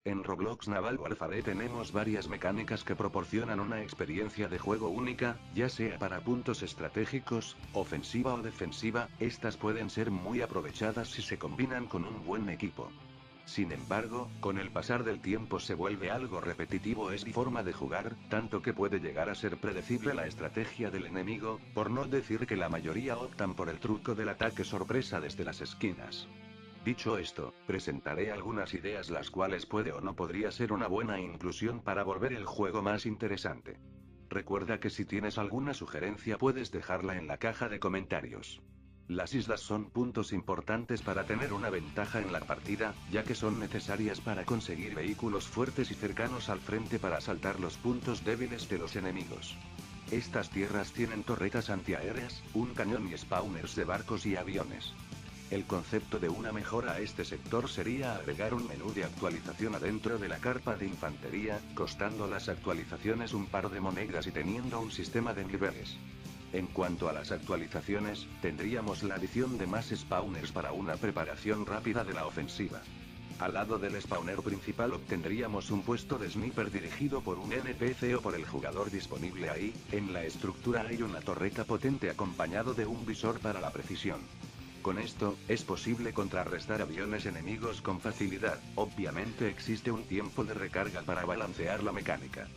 En Roblox Naval Warfare tenemos varias mecánicas que proporcionan una experiencia de juego única, ya sea para puntos estratégicos, ofensiva o defensiva. Estas pueden ser muy aprovechadas si se combinan con un buen equipo. Sin embargo, con el pasar del tiempo se vuelve algo repetitivo esta forma de jugar, tanto que puede llegar a ser predecible la estrategia del enemigo, por no decir que la mayoría optan por el truco del ataque sorpresa desde las esquinas. Dicho esto, presentaré algunas ideas las cuales puede o no podría ser una buena inclusión para volver el juego más interesante. Recuerda que si tienes alguna sugerencia puedes dejarla en la caja de comentarios. Las islas son puntos importantes para tener una ventaja en la partida, ya que son necesarias para conseguir vehículos fuertes y cercanos al frente para asaltar los puntos débiles de los enemigos. Estas tierras tienen torretas antiaéreas, un cañón y spawners de barcos y aviones. El concepto de una mejora a este sector sería agregar un menú de actualización adentro de la carpa de infantería, costando las actualizaciones un par de monedas y teniendo un sistema de niveles. En cuanto a las actualizaciones, tendríamos la adición de más spawners para una preparación rápida de la ofensiva. Al lado del spawner principal obtendríamos un puesto de sniper dirigido por un NPC o por el jugador disponible ahí. En la estructura hay una torreta potente acompañado de un visor para la precisión. Con esto, es posible contrarrestar aviones enemigos con facilidad. Obviamente existe un tiempo de recarga para balancear la mecánica.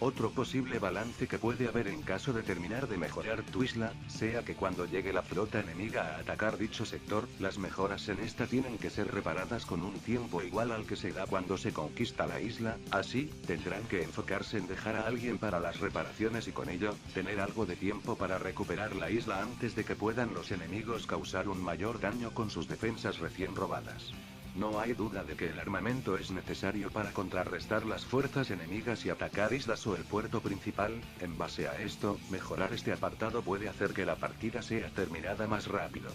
Otro posible balance que puede haber en caso de terminar de mejorar tu isla, sea que cuando llegue la flota enemiga a atacar dicho sector, las mejoras en esta tienen que ser reparadas con un tiempo igual al que se da cuando se conquista la isla. Así, tendrán que enfocarse en dejar a alguien para las reparaciones y con ello, tener algo de tiempo para recuperar la isla antes de que puedan los enemigos causar un mayor daño con sus defensas recién robadas. No hay duda de que el armamento es necesario para contrarrestar las fuerzas enemigas y atacar islas o el puerto principal. En base a esto, mejorar este apartado puede hacer que la partida sea terminada más rápido.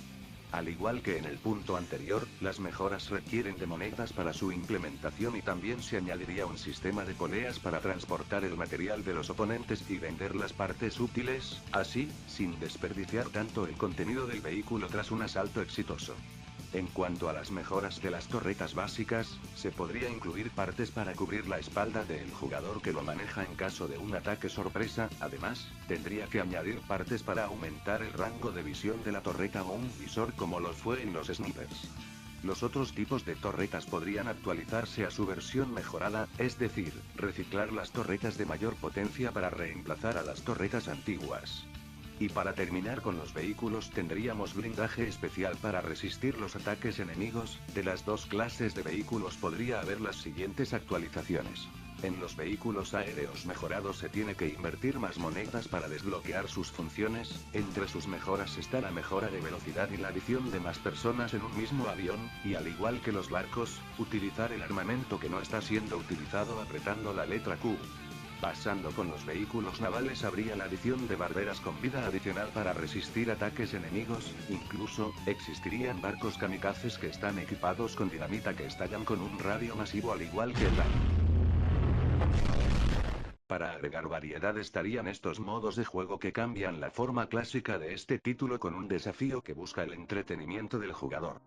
Al igual que en el punto anterior, las mejoras requieren de monedas para su implementación y también se añadiría un sistema de poleas para transportar el material de los oponentes y vender las partes útiles, así, sin desperdiciar tanto el contenido del vehículo tras un asalto exitoso. En cuanto a las mejoras de las torretas básicas, se podría incluir partes para cubrir la espalda del jugador que lo maneja en caso de un ataque sorpresa. Además, tendría que añadir partes para aumentar el rango de visión de la torreta o un visor como lo fue en los snipers. Los otros tipos de torretas podrían actualizarse a su versión mejorada, es decir, reciclar las torretas de mayor potencia para reemplazar a las torretas antiguas. Y para terminar con los vehículos tendríamos blindaje especial para resistir los ataques enemigos. De las dos clases de vehículos podría haber las siguientes actualizaciones. En los vehículos aéreos mejorados se tiene que invertir más monedas para desbloquear sus funciones. Entre sus mejoras está la mejora de velocidad y la adición de más personas en un mismo avión, y al igual que los barcos, utilizar el armamento que no está siendo utilizado apretando la letra Q. Pasando con los vehículos navales habría la adición de barreras con vida adicional para resistir ataques enemigos. Incluso, existirían barcos kamikazes que están equipados con dinamita que estallan con un radio masivo al igual que el daño. Para agregar variedad estarían estos modos de juego que cambian la forma clásica de este título con un desafío que busca el entretenimiento del jugador.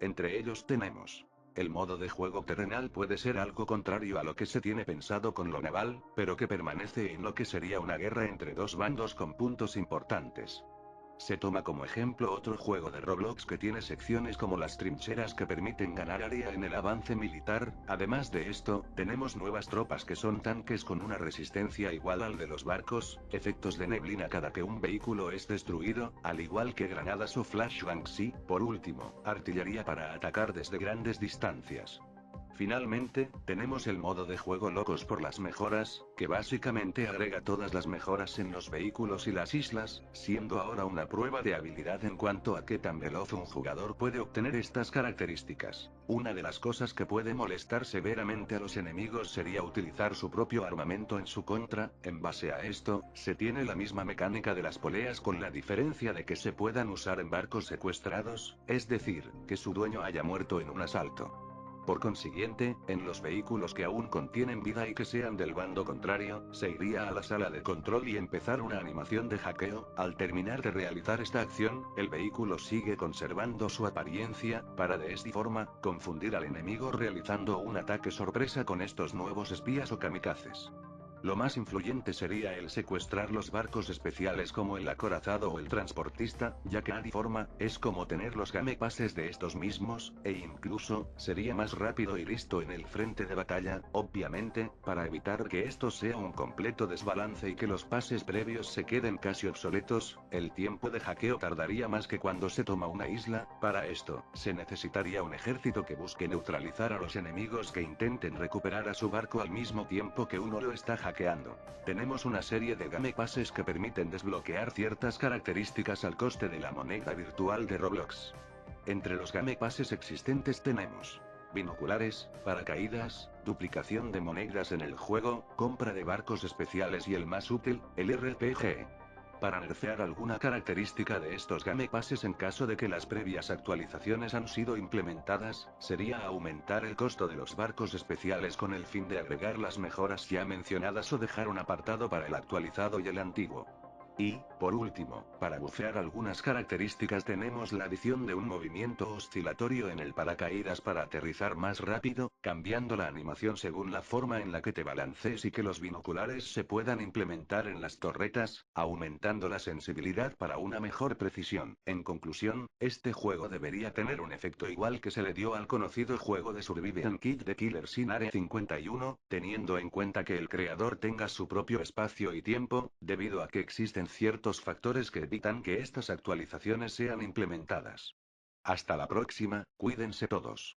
Entre ellos tenemos: el modo de juego terrenal puede ser algo contrario a lo que se tiene pensado con lo naval, pero que permanece en lo que sería una guerra entre dos bandos con puntos importantes. Se toma como ejemplo otro juego de Roblox que tiene secciones como las trincheras que permiten ganar área en el avance militar. Además de esto, tenemos nuevas tropas que son tanques con una resistencia igual al de los barcos, efectos de neblina cada que un vehículo es destruido, al igual que granadas o flashbangs y, por último, artillería para atacar desde grandes distancias. Finalmente, tenemos el modo de juego locos por las mejoras, que básicamente agrega todas las mejoras en los vehículos y las islas, siendo ahora una prueba de habilidad en cuanto a qué tan veloz un jugador puede obtener estas características. Una de las cosas que puede molestar severamente a los enemigos sería utilizar su propio armamento en su contra. En base a esto, se tiene la misma mecánica de las poleas con la diferencia de que se puedan usar en barcos secuestrados, es decir, que su dueño haya muerto en un asalto. Por consiguiente, en los vehículos que aún contienen vida y que sean del bando contrario, se iría a la sala de control y empezar una animación de hackeo. Al terminar de realizar esta acción, el vehículo sigue conservando su apariencia, para de esta forma, confundir al enemigo realizando un ataque sorpresa con estos nuevos espías o kamikazes. Lo más influyente sería el secuestrar los barcos especiales como el acorazado o el transportista, ya que de forma, es como tener los game passes de estos mismos, e incluso, sería más rápido y listo en el frente de batalla, obviamente, para evitar que esto sea un completo desbalance y que los pases previos se queden casi obsoletos. El tiempo de hackeo tardaría más que cuando se toma una isla. Para esto, se necesitaría un ejército que busque neutralizar a los enemigos que intenten recuperar a su barco al mismo tiempo que uno lo está hackeando. Tenemos una serie de game passes que permiten desbloquear ciertas características al coste de la moneda virtual de Roblox. Entre los game passes existentes tenemos binoculares, paracaídas, duplicación de monedas en el juego, compra de barcos especiales y el más útil, el RPG. Para nerfear alguna característica de estos game passes en caso de que las previas actualizaciones han sido implementadas, sería aumentar el costo de los barcos especiales con el fin de agregar las mejoras ya mencionadas o dejar un apartado para el actualizado y el antiguo. Y, por último, para bufear algunas características tenemos la adición de un movimiento oscilatorio en el paracaídas para aterrizar más rápido, cambiando la animación según la forma en la que te balancees y que los binoculares se puedan implementar en las torretas, aumentando la sensibilidad para una mejor precisión. En conclusión, este juego debería tener un efecto igual que se le dio al conocido juego de Survival Kit de Killer Sin Area 51, teniendo en cuenta que el creador tenga su propio espacio y tiempo, debido a que existen ciertos factores que evitan que estas actualizaciones sean implementadas. Hasta la próxima, cuídense todos.